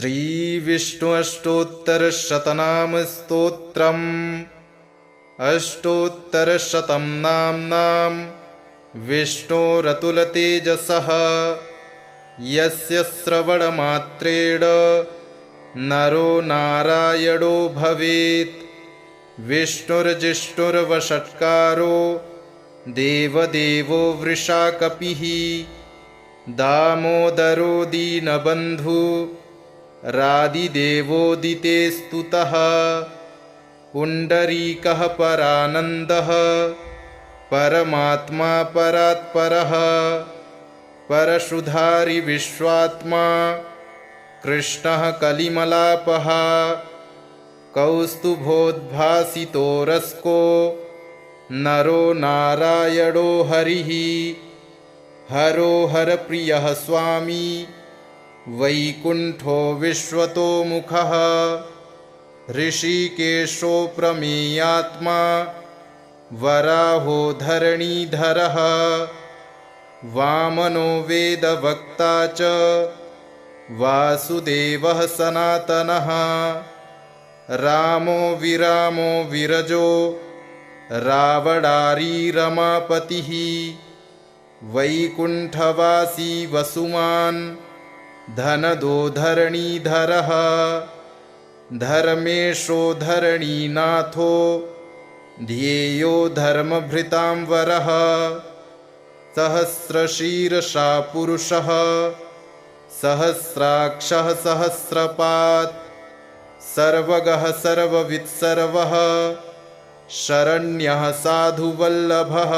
श्रीविष्णु अष्टोत्तरशतनाम स्तोत्रम् अष्टोत्तरशतं नाम्नां विष्णोरतुलतेजसः यस्य श्रवणमात्रेण नरो नारायणो भवेत्। विष्णुर्जिष्णुर्वषट्कारो देवदेवो वृषाकपिः दामोदरो दीनबन्धु रादिदेवोदिते स्तुतः। पुण्डरीकः परानन्दः परमात्मा परात्परः परशुधारि विश्वात्मा कृष्णः कलिमलापः कौस्तुभोद्भासितो रस्को नरो नारायणो हरिः। हरो हरप्रियः स्वामी वैकुण्ठो विश्वतोमुखः ऋषिकेशो प्रमेयात्मा वराहो धरणीधरः वामनो वेदवक्ता च वासुदेवः सनातनः। रामो विरामो विरजो रावणारी रमापतिः वैकुण्ठवासी वसुमान् धनदो धरणीधरः। धर्मेशो धरणीनाथो ध्येयो धर्मभृतां वरः सहस्रशीर्षा पुरुषः सहस्राक्षः सहस्रपात् सर्वगः सर्ववित्सर्वः शरण्यः साधुवल्लभः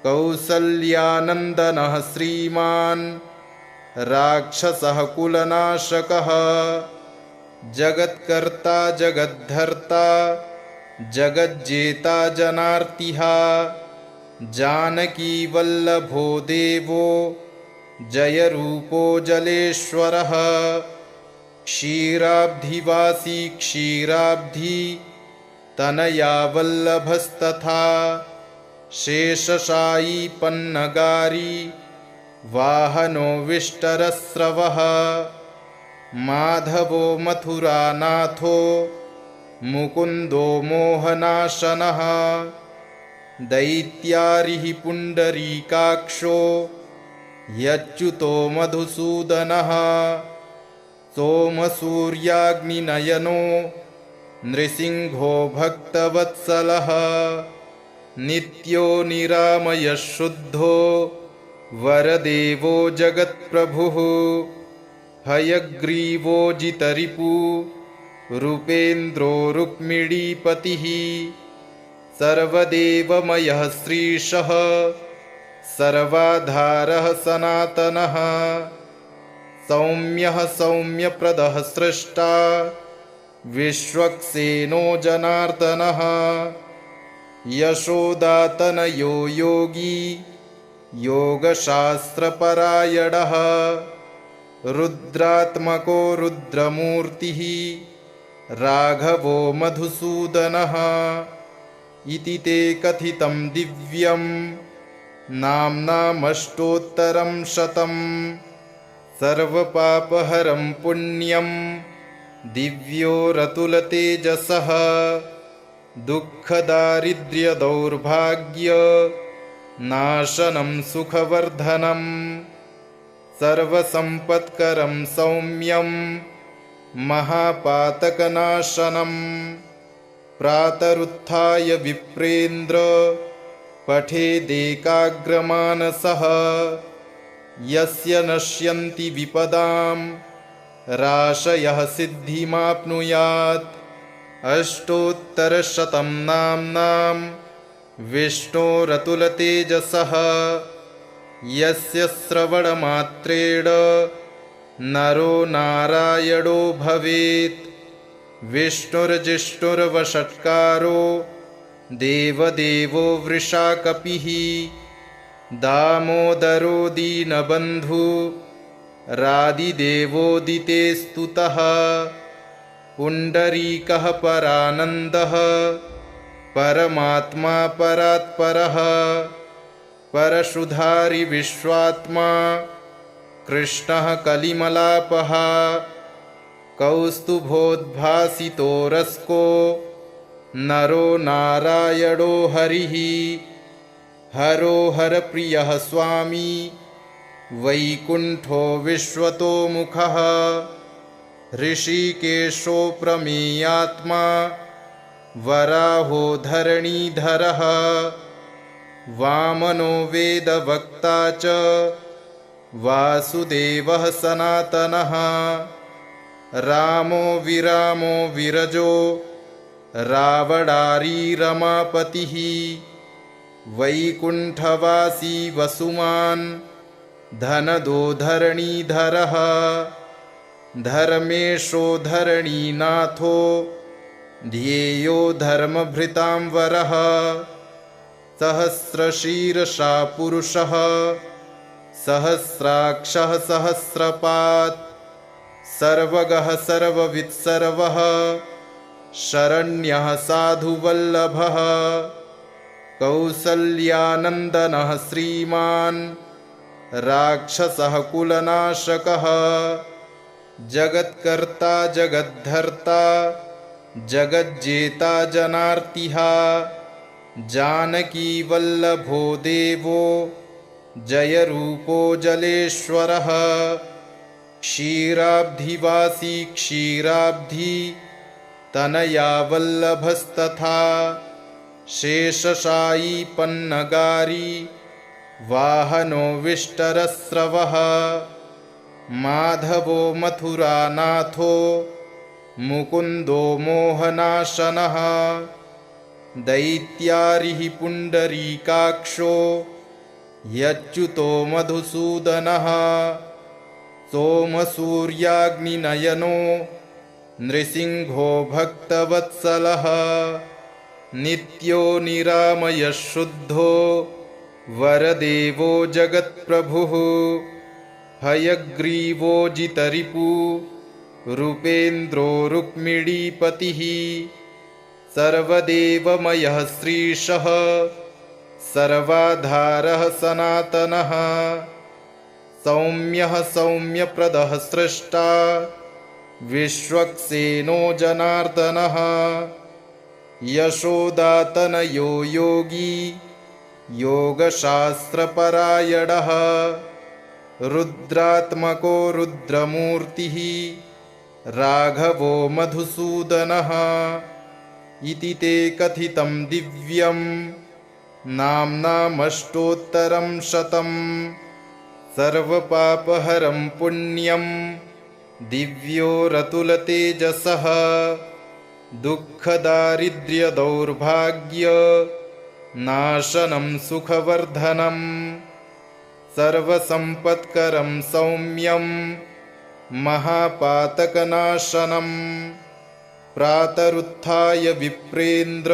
कौसल्यानन्दनः श्रीमान् राक्षसः कुलनाशकः जगत्कर्ता जगद्धर्ता जगज्जेता जनार्तिः जानकीवल्लभो देवो जयरूपो जलेश्वरः क्षीराब्धिवासी क्षीराब्धि तनया वल्लभस्तथा शेषशायी पन्नगारी वाहनो विष्टरस्रवः माधवो मथुरानाथो मुकुन्दो मोहनाशनः दैत्यारिः पुण्डरीकाक्षो यच्युतो मधुसूदनः सोमसूर्याग्निनयनो नृसिंहो भक्तवत्सलः नित्यो निरामयः शुद्धो वरदेवो जगत्प्रभुः हयग्रीवो जितरिपु रूपेन्द्रो रुक्मिणीपतिः सर्वदेवमयः श्रीशः सर्वाधारः सनातनः सौम्यः सौम्यप्रदः स्रष्टा विश्वक्सेनो जनार्दनः यशोदातनयो योगी योगशास्त्रपरायणः रुद्रात्मको रुद्रमूर्तिः राघवो मधुसूदनः इति ते कथितं दिव्यं नाम्नामष्टोत्तरं शतं सर्वपापहरं पुण्यं दिव्यो रतुलतेजसः दुःखदारिद्र्यदौर्भाग्य नाशनं सुखवर्धनं सर्वसम्पत्करं सौम्यं महापातकनाशनं प्रातरुत्थाय विप्रेन्द्र पठेदेकाग्रमानसः यस्य नश्यन्ति विपदां राशयः सिद्धिमाप्नुयात्। अष्टोत्तरशतं नाम्नां विष्णोरतुलतेजसः यस्य श्रवणमात्रेण नरो नारायणो भवेत्। विष्णुर्जिष्णुर्वषट्कारो देवदेवो वृषाकपिः दामोदरो दीनबन्धु रादिदेवोदिते स्तुतः। पुण्डरीकः परानन्दः परमात्मा परात्परः परशुधारि विश्वात्मा कृष्णः कलिमलापः कौस्तुभोद्भासितो रस्को नरो नारायणो हरिः हरो हरप्रियः स्वामी वैकुण्ठो विश्वतोमुखः ऋषिकेशो प्रमेयात्मा वराहो धरणीधरः वामनो वेदवक्ता च वासुदेवः सनातनः रामो विरामो विरजो रावणारी रमापतिः वैकुण्ठवासी वसुमान् धनदो धरणीधरः धर्मेशो धरणीनाथो ध्येयो धर्मभृतांवरः सहस्रशीर्षा पुरुषः सहस्राक्षः सहस्रपात् सर्वगः सर्ववित्सर्वः शरण्यः साधुवल्लभः कौसल्यानन्दनः श्रीमान् राक्षसः कुलनाशकः जगत्कर्ता जगद्धर्ता जगज्जेता जनार्तिः जानकीवल्लभो देवो जयरूपो जलेश्वरः क्षीराब्धिवासी क्षीराब्धि तनया वल्लभस्तथा शेषशायी पन्नगारी वाहनो विष्टरस्रवः माधवो मथुरानाथो मुकुन्दो मोहनाशनः दैत्यारिः पुण्डरीकाक्षो यच्युतो मधुसूदनः सोमसूर्याग्निनयनो नृसिंहो भक्तवत्सलः नित्यो निरामयः शुद्धो वरदेवो जगत्प्रभुः हयग्रीवो जितरिपु रूपेन्द्रो रुक्मिणीपतिः सर्वदेवमयः श्रीशः सर्वाधारः सनातनः सौम्यः सौम्यप्रदः स्रष्टा विश्वक्सेनो जनार्दनः यशोदातनयो योगी योगशास्त्रपरायणः रुद्रात्मको रुद्रमूर्तिः राघवो मधुसूदनः इति ते कथितं दिव्यं नाम्नामष्टोत्तरं शतम् सर्वपापहरं पुण्यं दिव्यो रतुलतेजसः दुःखदारिद्र्यदौर्भाग्य नाशनं सुखवर्धनं सर्वसम्पत्करं सौम्यं महापातकनाशनं प्रातरुत्थाय विप्रेन्द्र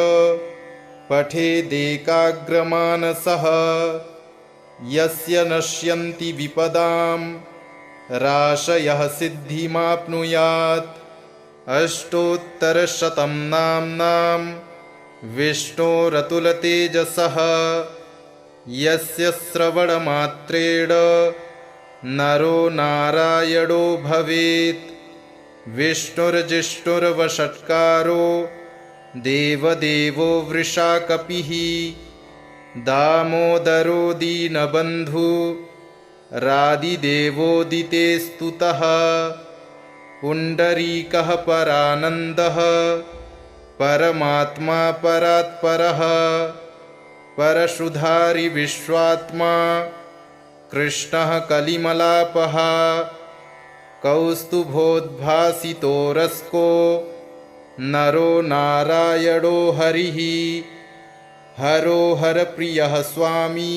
पठेदेकाग्रमानसः यस्य नश्यन्ति विपदां राशयः सिद्धिमाप्नुयात् अष्टोत्तरशतं नाम्नां विष्णोरतुलतेजसः यस्य श्रवणमात्रेण नरो नारायणो भवेत् विष्णुर्जिष्णुर्वषट्कारो देवदेवो वृषाकपिः दामोदरो दीनबन्धु रादिदेवोदिते स्तुतः पुण्डरीकः परानन्दः परमात्मा परात्परः परशुधारि विश्वात्मा कृष्णः कलिमलापः कौस्तुभोद्भासितो रस्को नरो नारायणो हरिः हरो हरप्रियः स्वामी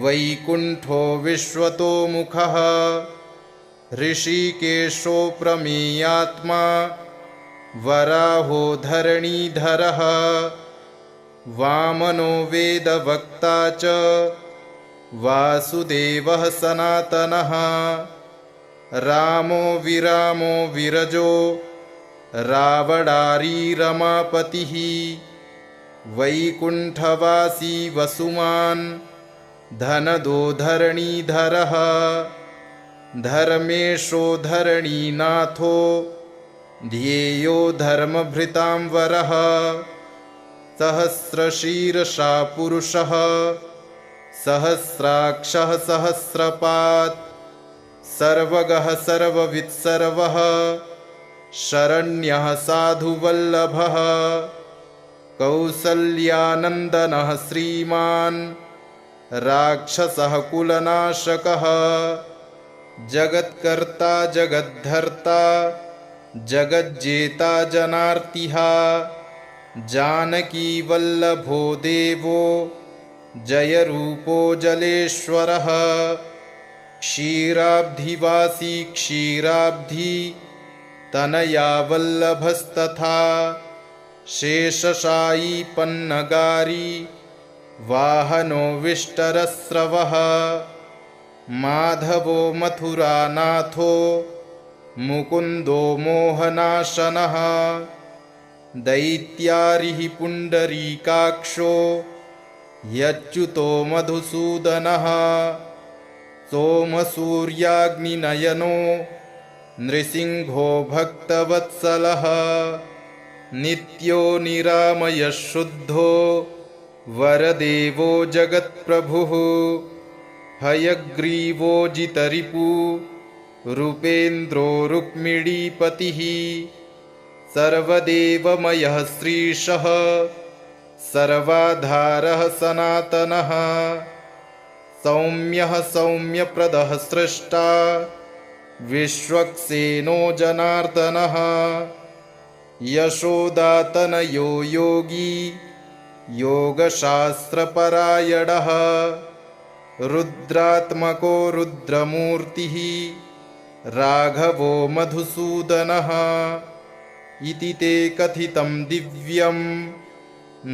वैकुण्ठो विश्वतोमुखः ऋषिकेशो प्रमेयात्मा वराहो धरणीधरः वामनो वेदवक्ता च वासुदेवः सनातनः रामो विरामो विरजो रावणारी रमापतिः वैकुण्ठवासी वसुमान् धनदो धरणीधरः धर्मेशोद्धरणीनाथो ध्येयो धर्मभृतां वरः सहस्रशीर्षा पुरुषः सहस्राक्षः सहस्रपात् सर्वगः सर्ववित्सर्वः शरण्यः साधुवल्लभः कौसल्यानन्दनः श्रीमान् राक्षसः कुलनाशकः जगत्कर्ता जगद्धर्ता जगज्जेता जनार्तिः जानकीवल्लभो देवो जयरूपो जलेश्वरः क्षीराब्धिवासी क्षीराब्धि तनया वल्लभस्तथा शेषशायी पन्नगारी वाहनो विष्टरस्रवः माधवो मथुरानाथो मुकुन्दो मोहनाशनः दैत्यारिः पुण्डरीकाक्षो यच्युतो मधुसूदनः सोमसूर्याग्निनयनो नृसिंहो भक्तवत्सलः नित्यो निरामयः शुद्धो वरदेवो जगत्प्रभुः हयग्रीवो जितरिपु रूपेन्द्रो रुक्मिणीपतिः सर्वदेवमयः श्रीशः सर्वाधारः सनातनः सौम्यः सौम्यप्रदः स्रष्टा विश्वक्सेनो जनार्दनः यशोदातनयो योगी योगशास्त्रपरायणः रुद्रात्मको रुद्रमूर्तिः राघवो मधुसूदनः इति ते कथितं दिव्यं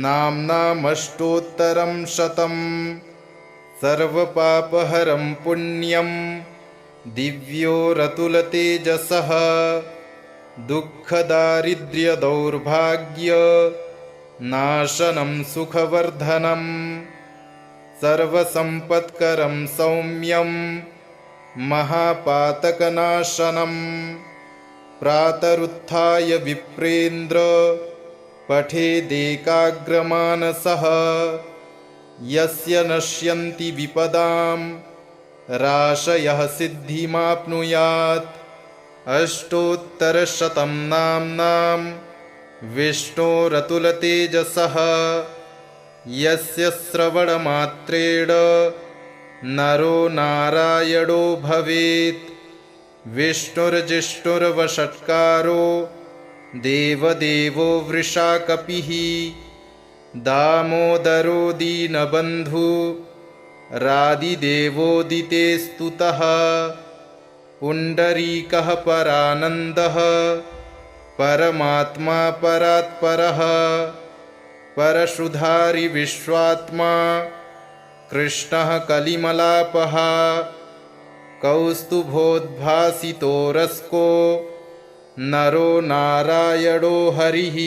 नाम्नामष्टोत्तरं शतं सर्वपापहरं पुण्यं दिव्यो रतुलतेजसः दुःखदारिद्र्यदौर्भाग्य नाशनं सुखवर्धनं सर्वसम्पत्करं सौम्यं महापातकनाशनं प्रातरुत्थाय विप्रेन्द्र पठेदेकाग्रमानसः यस्य नश्यन्ति विपदां राशयः सिद्धिमाप्नुयात् अष्टोत्तरशतं नाम्नां विष्णोरतुलतेजसः यस्य श्रवणमात्रेण नरो नारायणो भवेत् विष्णुर्जिष्णुर्वषट्कारो देवदेवो वृषाकपिः दामोदरो दीनबन्धु रादिदेवोदिते स्तुतः पुण्डरीकः परानन्दः परमात्मा परात्परः परशुधारि विश्वात्मा कृष्णः कलिमलापः कौस्तुभोद्भासितो रस्को नरो नारायणो हरिः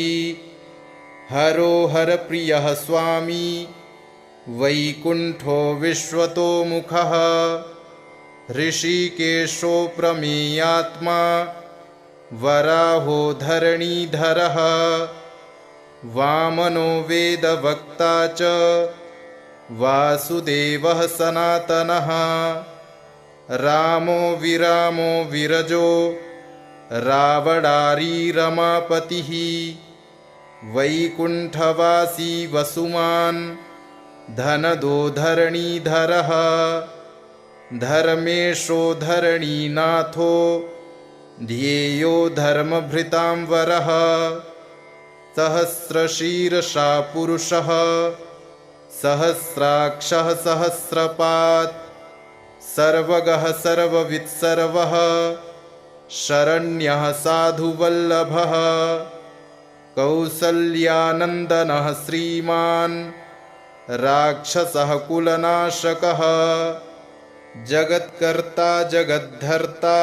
हरो हरप्रियः स्वामी वैकुण्ठो विश्वतोमुखः ऋषिकेशो प्रमेयात्मा वराहो धरणीधरः वामनो वेदवक्ता च वासुदेवः सनातनः रामो विरामो विरजो रावणारी रमापतिः वैकुण्ठवासी वसुमान् धनदो धरणीधरः धर्मेशो धरणीनाथो ध्येयो धर्मभृतां वरः सहस्रशीर्षा पुरुषः सहस्राक्षः सहस्रपात् सर्वगः सर्ववित्सर्वः शरण्यः साधुवल्लभः कौसल्यानन्दनः श्रीमान् राक्षसः कुलनाशकः जगत्कर्ता जगद्धर्ता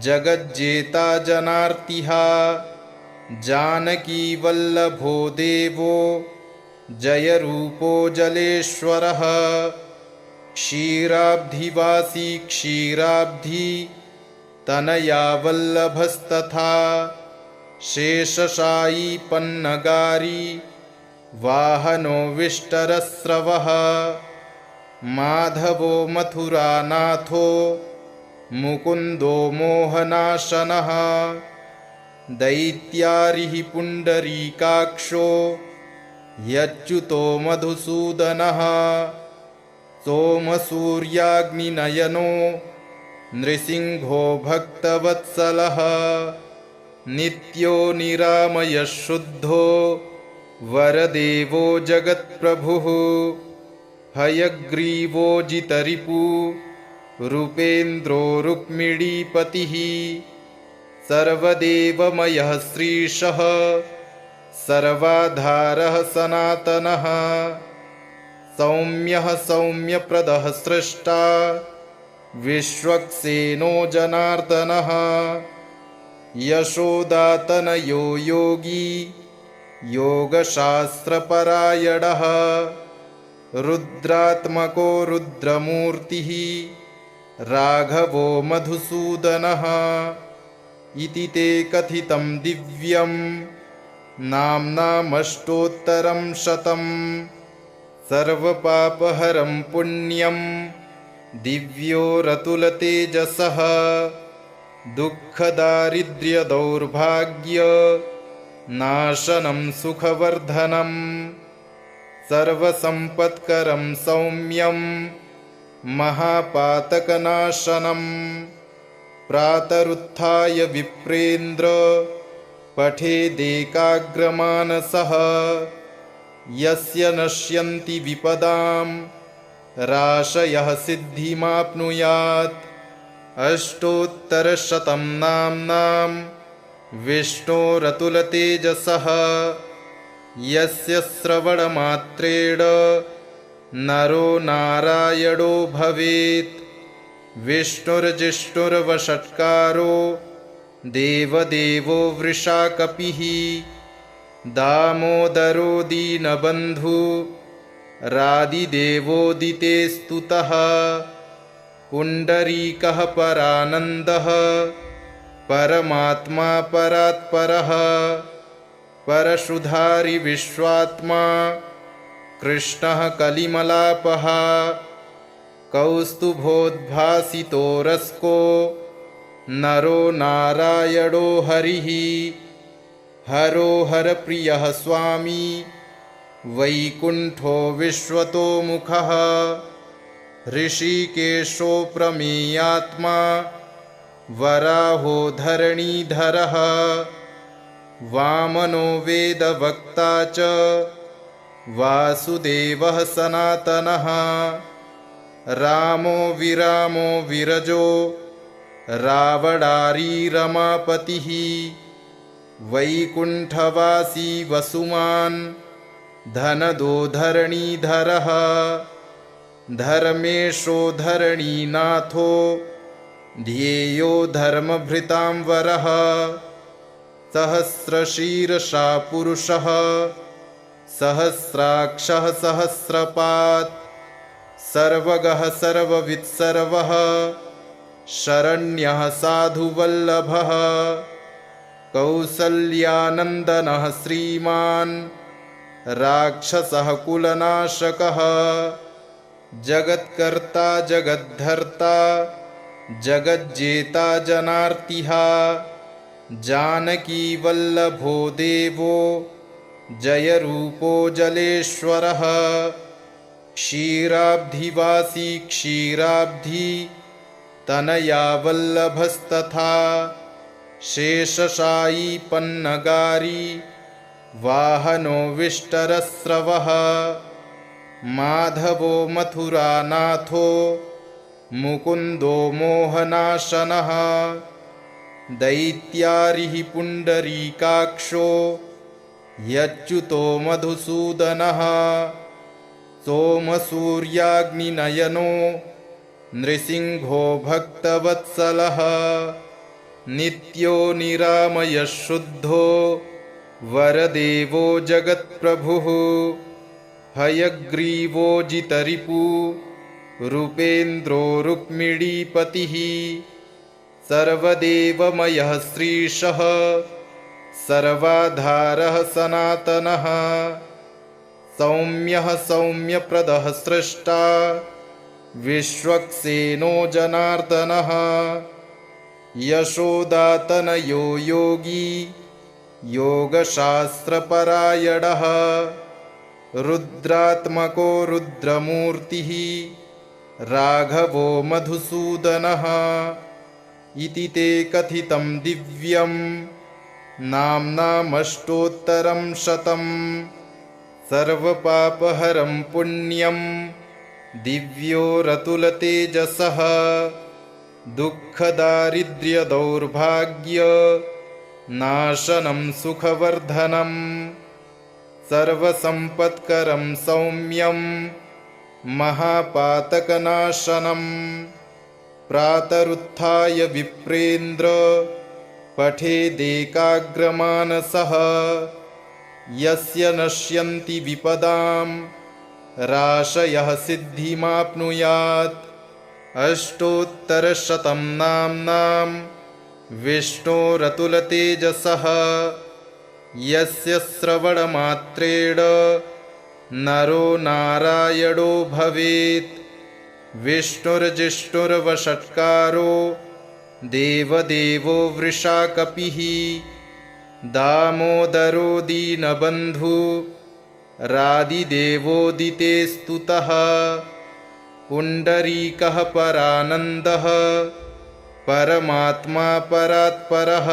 जगज्जेता जनार्तिः जानकीवल्लभो देवो जयरूपो जलेश्वरः क्षीराब्धिवासी क्षीराब्धि तनया वल्लभस्तथा शेषशायी पन्नगारी वाहनो विष्टरस्रवः माधवो मथुरानाथो मुकुन्दो मोहनाशनः दैत्यारिः पुण्डरीकाक्षो यच्युतो मधुसूदनः सोमसूर्याग्निनयनो नृसिंहो भक्तवत्सलः नित्यो निरामयः शुद्धो वरदेवो जगत्प्रभुः हयग्रीवो जितरिपु रूपेन्द्रो रुक्मिणीपतिः सर्वदेवमयः श्रीशः सर्वाधारः सनातनः सौम्यः सौम्यप्रदः स्रष्टा विश्वक्सेनो जनार्दनः यशोदातनयो योगी योगशास्त्रपरायणः रुद्रात्मको रुद्रमूर्तिः राघवो मधुसूदनः इति ते कथितं दिव्यं नाम्नामष्टोत्तरं शतं सर्वपापहरं पुण्यं दिव्यो रतुलतेजसः दुःखदारिद्र्यदौर्भाग्य नाशनं सुखवर्धनं सर्वसम्पत्करं सौम्यं महापातकनाशनं प्रातरुत्थाय विप्रेन्द्र पठेदेकाग्रमानसः यस्य नश्यन्ति विपदां राशयः सिद्धिमाप्नुयात् अष्टोत्तरशतं नाम्नां विष्णोरतुलतेजसः यस्य श्रवणमात्रेण नरो नारायणो भवेत् विष्णुर्जिष्णुर्वषट्कारो देवदेवो वृषाकपिः दामोदरो दीनबन्धु रादिदेवोदिते स्तुतः पुण्डरीकः परानन्दः परमात्मा परात्परः परशुधारि विश्वात्मा कृष्णः कलिमलापः कौस्तुभोद्भासितो रस्को नरो नारायणो हरिः हरो हरप्रियः स्वामी वैकुण्ठो विश्वतोमुखः ऋषिकेशो प्रमेयात्मा वराहो धरणीधरः वामनो वेदवक्ता च वासुदेवः सनातनः रामो विरामो विरजो रावणारी रमापतिः वैकुण्ठवासी वसुमान् धनदो धरणीधरः धर्मेशो धरणीनाथो ध्येयो धर्मभृतां वरः सहस्रशीर्षा पुरुषः सहस्राक्षः सहस्रपात् सर्वगः सर्ववित्सर्वः शरण्यः साधुवल्लभः कौसल्यानन्दनः श्रीमान् राक्षसः कुलनाशकः जगत्कर्ता जगद्धर्ता जगज्जेता जनार्तिः जानकीवल्लभो देवो जयरूपो जलेश्वरः क्षीराब्धिवासी क्षीराब्धि तनया वल्लभस्तथा शेषशायी पन्नगारी वाहनो विष्टरस्रवः माधवो मथुरानाथो मुकुन्दो मोहनाशनः दैत्यारिः पुण्डरीकाक्षो यच्युतो मधुसूदनः सोमसूर्याग्निनयनो नृसिंहो भक्तवत्सलः नित्यो निरामयः शुद्धो वरदेवो जगत्प्रभुः हयग्रीवो जितरिपु रूपेन्द्रो रुक्मिणीपतिः सर्वदेवमयः श्रीशः सर्वाधारः सनातनः सौम्यः सौम्यप्रदः स्रष्टा विश्वक्सेनो जनार्दनः यशोदातनयो योगी योगशास्त्रपरायणः रुद्रात्मको रुद्रमूर्तिः राघवो मधुसूदनः इति ते कथितं दिव्यं नाम्नामष्टोत्तरं शतं सर्वपापहरं पुण्यं दिव्यो रतुलतेजसः दुःखदारिद्र्यदौर्भाग्य नाशनं सुखवर्धनं सर्वसम्पत्करं सौम्यं महापातकनाशनं प्रातरुत्थाय विप्रेन्द्र पठेदेकाग्रमानसः यस्य नश्यन्ति विपदां राशयः सिद्धिमाप्नुयात् अष्टोत्तरशतं नाम्नां विष्णोरतुलतेजसः यस्य श्रवणमात्रेण नरो नारायणो भवेत् विष्णुर्जिष्णुर्वषट्कारो देवदेवो वृषाकपिः दामोदरो दीनबन्धु रादिदेवोदिते स्तुतः पुण्डरीकः परानन्दः परमात्मा परात्परः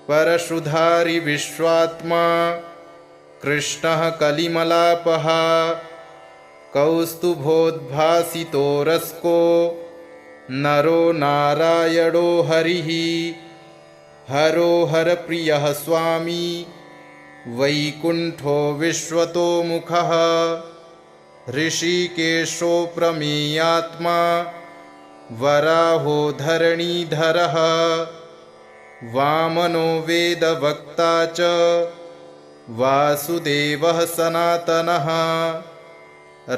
परशुधारि विश्वात्मा कृष्णः कलिमलापः कौस्तुभोद्भासितो रस्को नरो नारायणो हरिः हरो हरप्रियः स्वामी वैकुण्ठो विश्वतोमुखः ऋषिकेशो प्रमेयात्मा वराहो धरणीधरः वामनो वेदवक्ता च वासुदेवः सनातनः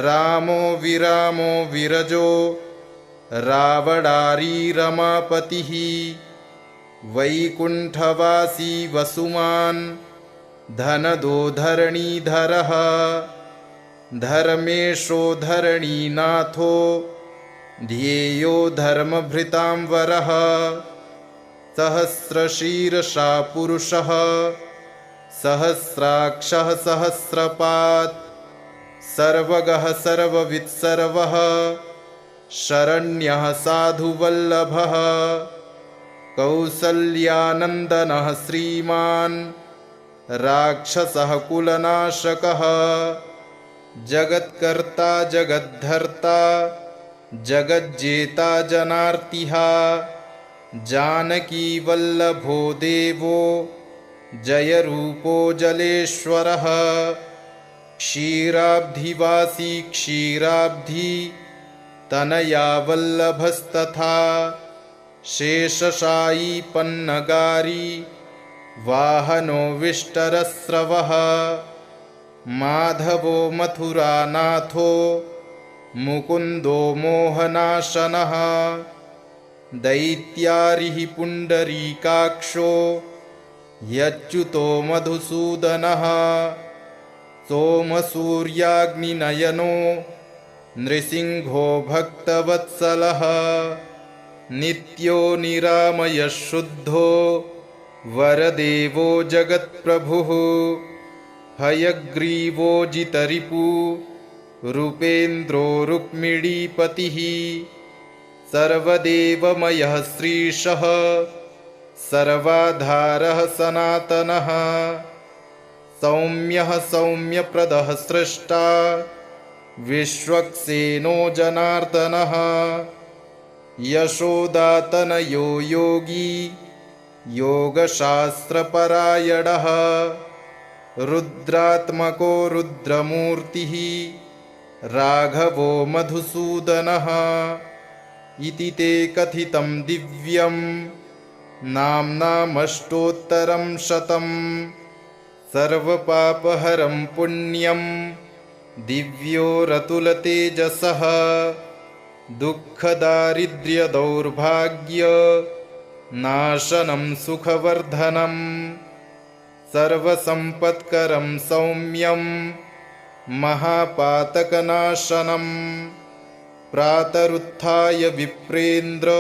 रामो विरामो विरजो रावणारी रमापतिः वैकुण्ठवासी वसुमान् धनदो धरणीधरः धर्मेशो धरणीनाथो ध्येयो धर्मभृतां वरः सहस्रशीर्षा पुरुषः सहस्राक्षः सहस्रपात् सर्वगः सर्ववित्सर्वः शरण्यः साधुवल्लभः कौसल्यानन्दनः श्रीमान् राक्षसः कुलनाशकः जगत्कर्ता जगद्धर्ता जगज्जेता जनार्तिः जानकीवल्लभो देवो जयरूपो जलेश्वरः क्षीराब्धिवासी क्षीराब्धि तनया वल्लभस्तथा शेषशायी पन्नगारी वाहनो विष्टरस्रवः माधवो मथुरानाथो मुकुन्दो मोहनाशनः दैत्यारिः पुण्डरीकाक्षो यच्युतो मधुसूदनः सोमसूर्याग्निनयनो नृसिंहो भक्तवत्सलः नित्यो निरामयः शुद्धो वरदेवो जगत्प्रभुः हयग्रीवो जितरिपु रूपेन्द्रो रुक्मिणीपतिः सर्वदेवमयः श्रीशः सर्वाधारः सनातनः सौम्यः सौम्यप्रदः स्रष्टा विश्वक्सेनो जनार्दनः यशोदातनयो योगी योगशास्त्रपरायणः रुद्रात्मको रुद्रमूर्तिः राघवो मधुसूदनः इति ते कथितं दिव्यं नाम्नामष्टोत्तरं शतं सर्वपापहरं पुण्यं दिव्यो रतुलतेजसः दुःखदारिद्र्यदौर्भाग्य नाशनं सुखवर्धनं सर्वसम्पत्करं सौम्यं महापातकनाशनं प्रातरुत्थाय विप्रेन्द्र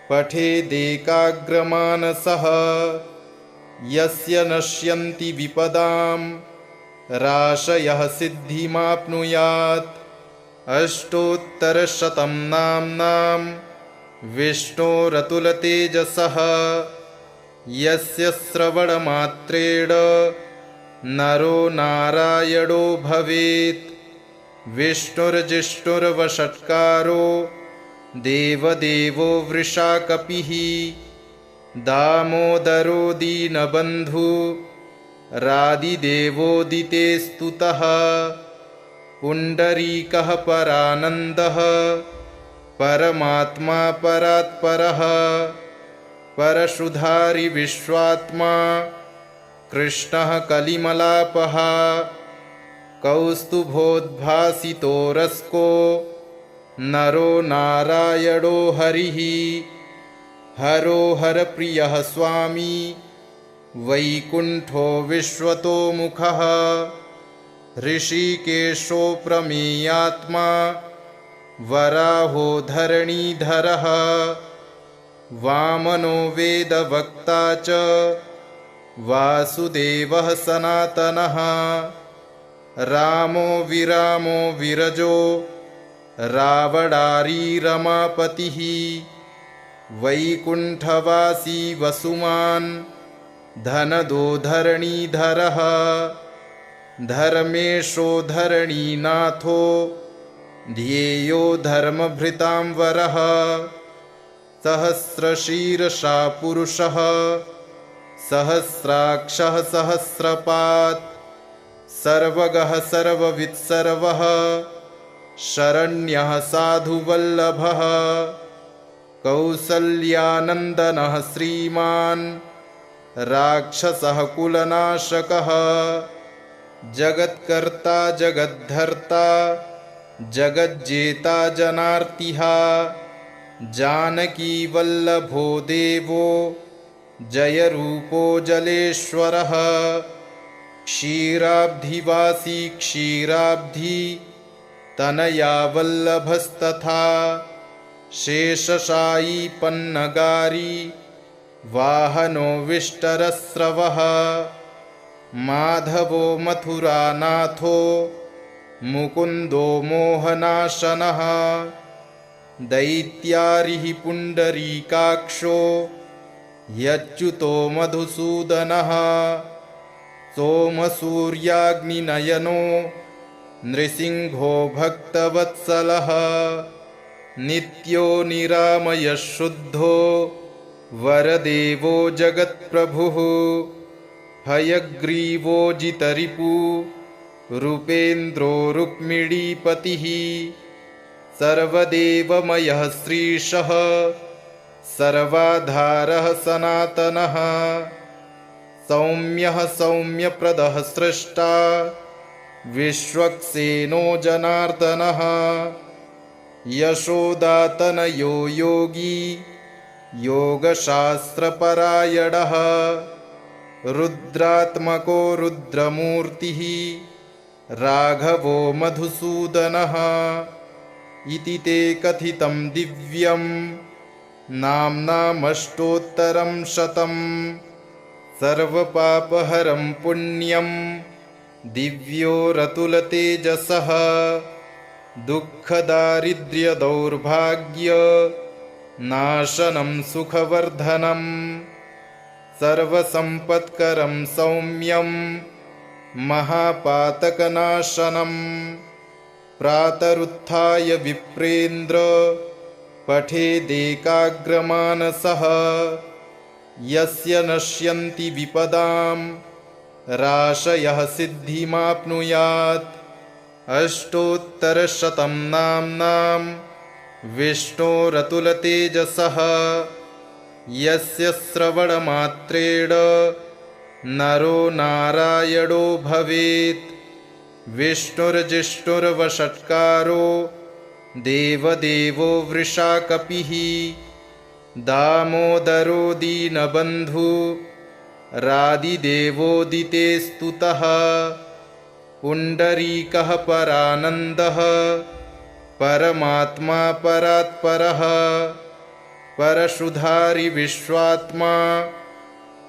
पठेदेकाग्रमानसः यस्य नश्यन्ति विपदां राशयः सिद्धिमाप्नुयात् अष्टोत्तरशतं नाम्नां विष्णोरतुलतेजसः यस्य श्रवणमात्रेण नरो नारायणो भवेत् विष्णुर्जिष्णुर्वषट्कारो देवदेवो वृषाकपिः दामोदरो दीनबन्धु रादिदेवोदिते स्तुतः पुण्डरीकः परानन्दः परमात्मा परात्परः परशुधारि विश्वात्मा कृष्णः कलिमलापः कौस्तुभोद्भासितो रस्को नरो नारायणो हरिः हरो हरप्रियः स्वामी वैकुण्ठो विश्वतोमुखः ऋषिकेशो प्रमेयात्मा वराहो धरणीधरः वामनो वेदवक्ता च वासुदेवः सनातनः रामो विरामो विरजो रावणारी रमापतिः वैकुण्ठवासी वसुमान् धनदो धरणीधरः धर्मेशो धरणीनाथो ध्येयो धर्मभृतां वरः सहस्रशीर्षा पुरुषः सहस्राक्षः सहस्रपात् सर्वगः सर्ववित्सर्वः शरण्यः साधुवल्लभः कौसल्यानन्दनः श्रीमान् राक्षसः कुलनाशकः जगत्कर्ता जगद्धर्ता जगज्जेता जनार्तिः जानकीवल्लभो देवो जयरूपो जलेश्वरः क्षीराब्धिवासी क्षीराब्धि तनया वल्लभस्तथा शेषशायी पन्नगारी वाहनो विष्टरस्रवः माधवो मथुरानाथो मुकुन्दो मोहनाशनः दैत्यारिः पुण्डरीकाक्षो यच्युतो मधुसूदनः सोमसूर्याग्निनयनो नृसिंहो भक्तवत्सलः नित्यो निरामयः शुद्धो वरदेवो जगत्प्रभुः हयग्रीवो जितरिपु रूपेन्द्रो रुक्मिणीपतिः सर्वदेवमयः श्रीशः सर्वाधारः सनातनः सौम्यः सौम्यप्रदः स्रष्टा विश्वक्सेनो जनार्दनः यशोदातनयो योगी योगशास्त्रपरायणः रुद्रात्मको रुद्रमूर्तिः राघवो मधुसूदनः इति ते कथितं दिव्यं नाम्नामष्टोत्तरं शतं सर्वपापहरं पुण्यं दिव्यो रतुलतेजसः दुःखदारिद्र्यदौर्भाग्य नाशनं सुखवर्धनं सर्वसम्पत्करं सौम्यं महापातकनाशनं प्रातरुत्थाय विप्रेन्द्र पठेदेकाग्रमानसः यस्य नश्यन्ति विपदां राशयः सिद्धिमाप्नुयात् अष्टोत्तरशतं नाम्नां विष्णोरतुलतेजसः यस्य श्रवणमात्रेण नरो नारायणो भवेत् विष्णुर्जिष्णुर्वषट्कारो देवदेवो वृषाकपिः दामोदरो दीनबन्धु रादिदेवोदिते स्तुतः पुण्डरीकः परानन्दः परमात्मा परात्परः परशुधारि विश्वात्मा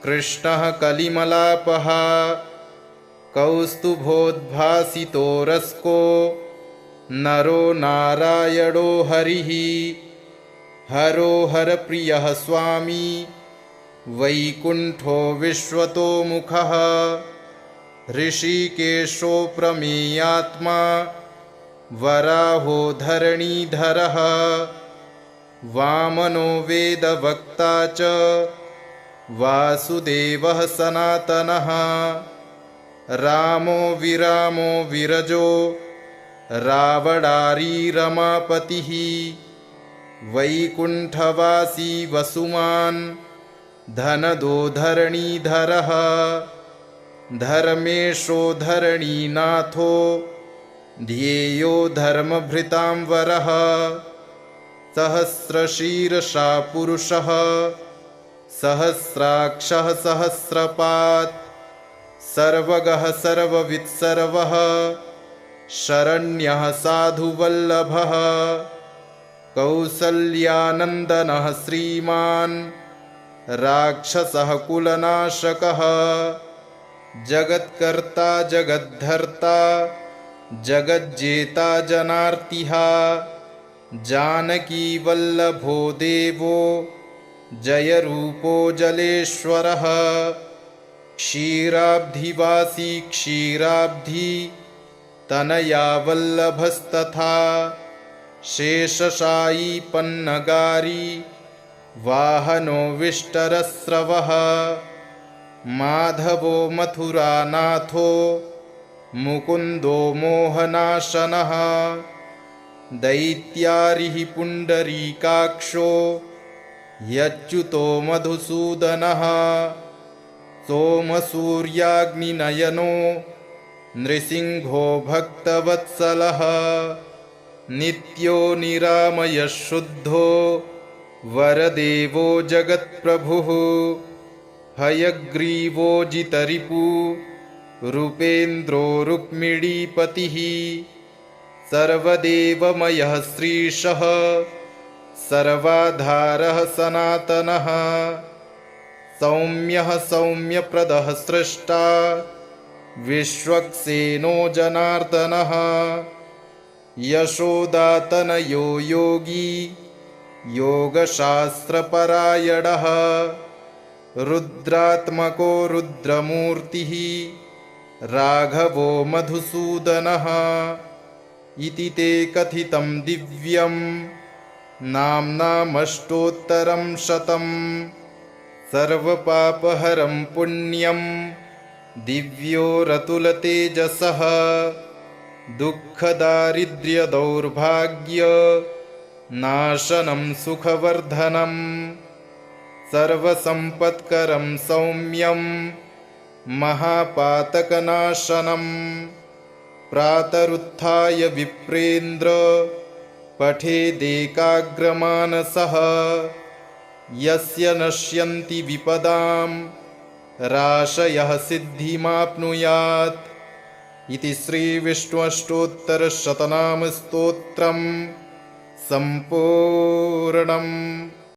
कृष्णः कलिमलापः कौस्तुभोद्भासितो रस्को नरो नारायणो हरिः हरो हरप्रियः स्वामी वैकुण्ठो विश्वतोमुखः ऋषिकेशो प्रमेयात्मा वराहो धरणीधरः वामनो वेदवक्ता च वासुदेवः सनातनः रामो विरामो विरजो रावणारी रमापतिः वैकुण्ठवासी वसुमान् धनदो धरणीधरः धर्मेशो धरणीनाथो ध्येयो धर्मभृतां वरः सहस्रशीर्षा पुरुषः सहस्राक्षः सहस्रपात् सर्वगः सर्ववित्सर्वः शरण्यः साधुवल्लभः कौसल्यानन्दनः श्रीमान् राक्षसः कुलनाशकः जगत्कर्ता जगद्धर्ता जगज्जेता जनार्तिः जानकीवल्लभो देवो जयरूपो जलेश्वरः क्षीराब्धिवासी क्षीराब्धि तनया वल्लभस्तथा शेषशायी पन्नगारी वाहनो विष्टरस्रवः माधवो मथुरानाथो मुकुन्दो मोहनाशनः दैत्यारिः पुण्डरीकाक्षो यच्युतो मधुसूदनः सोमसूर्याग्निनयनो नृसिंहो भक्तवत्सलः नित्यो निरामयः शुद्धो वरदेवो जगत्प्रभुः हयग्रीवो जितरिपु रूपेन्द्रो रुक्मिणीपतिः सर्वदेवमयः श्रीशः सर्वाधारः सनातनः सौम्यः सौम्यप्रदः स्रष्टा विश्वक्सेनो जनार्दनः यशोदातनयो योगी योगशास्त्रपरायणः रुद्रात्मको रुद्रमूर्तिः राघवो मधुसूदनः इति ते कथितं दिव्यं नाम्नामष्टोत्तरं शतं सर्वपापहरं पुण्यं दिव्यो रतुलतेजसः दुःखदारिद्र्यदौर्भाग्य नाशनं सुखवर्धनं सर्वसम्पत्करं सौम्यं महापातकनाशनं प्रातरुत्थाय विप्रेन्द्र पठेदेकाग्रमानसः यस्य नश्यन्ति विपदां राशयः सिद्धिमाप्नुयात् इति श्रीविष्णुअष्टोत्तरशतनामस्तोत्रम् सम्पूर्णम्।